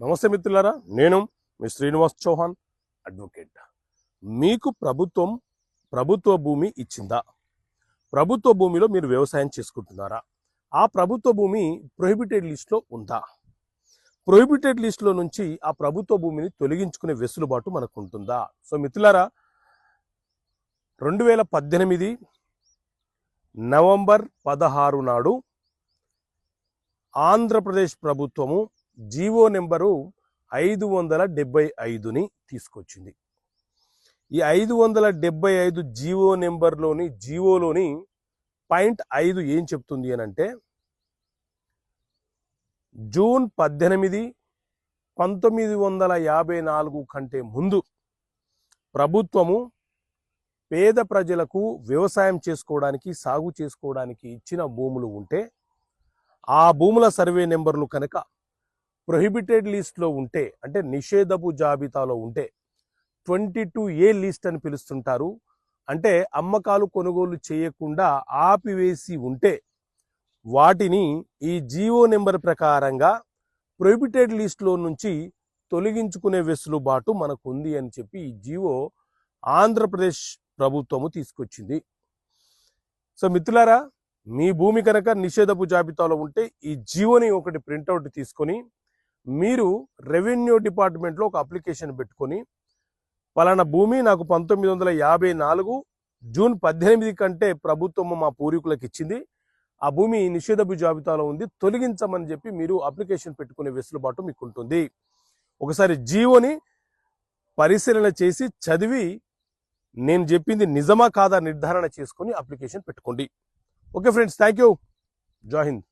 నమస్తే మిత్రులారా, నేను మీ శ్రీనివాస్ చౌహాన్ అడ్వకేట్. మీకు ప్రభుత్వ భూమి ఇచ్చిందా? ప్రభుత్వ భూమిలో మీరు వ్యవసాయం చేసుకుంటున్నారా? ఆ ప్రభుత్వ భూమి ప్రొహిబిటెడ్ లిస్ట్లో ఉందా? ప్రొహిబిటెడ్ లిస్ట్లో నుంచి ఆ ప్రభుత్వ భూమిని తొలగించుకునే వెసులుబాటు మనకు ఉంటుందా? సో మిత్రులారా, 2018 నవంబర్ 16 నాడు ఆంధ్రప్రదేశ్ ప్రభుత్వము జీవో నెంబరు 575ని తీసుకొచ్చింది. ఈ 575 జీవో నెంబర్లోని జీవోలోని .5 ఏం చెప్తుంది అని అంటే, జూన్ 18, 1954 కంటే ముందు ప్రభుత్వము పేద ప్రజలకు వ్యవసాయం చేసుకోవడానికి, సాగు చేసుకోవడానికి ఇచ్చిన భూములు ఉంటే, ఆ భూముల సర్వే నెంబర్లు కనుక ప్రొహిబిటెడ్ లిస్ట్లో ఉంటే, అంటే నిషేధపు జాబితాలో ఉంటే, 22A లిస్ట్ అని పిలుస్తుంటారు. అంటే అమ్మకాలు కొనుగోలు చేయకుండా ఆపివేసి ఉంటే వాటిని ఈ జీవో నెంబర్ ప్రకారంగా ప్రొహిబిటెడ్ లిస్ట్లో నుంచి తొలగించుకునే వెసులుబాటు మనకు ఉంది అని చెప్పి ఈ జీవో ఆంధ్రప్రదేశ్ ప్రభుత్వము తీసుకొచ్చింది. సో మిత్రులారా, మీ భూమి కనుక నిషేధపు జాబితాలో ఉంటే ఈ జీవోని ఒకటి ప్రింట్అవుట్ తీసుకొని మీరు రెవెన్యూ డిపార్ట్మెంట్లో ఒక అప్లికేషన్ పెట్టుకొని, పలానా భూమి నాకు 1954 జూన్ 18 కంటే ప్రభుత్వము మా పూర్వీకులకు ఇచ్చింది, ఆ భూమి నిషేధపు జాబితాలో ఉంది, తొలగించమని చెప్పి మీరు అప్లికేషన్ పెట్టుకునే వెసులుబాటు మీకు ఉంటుంది. ఒకసారి జీవోని పరిశీలన చేసి చదివి నేను చెప్పింది నిజమా కాదా నిర్ధారణ చేసుకొని అప్లికేషన్ పెట్టుకోండి. Okay friends, thank you. జై హింద్.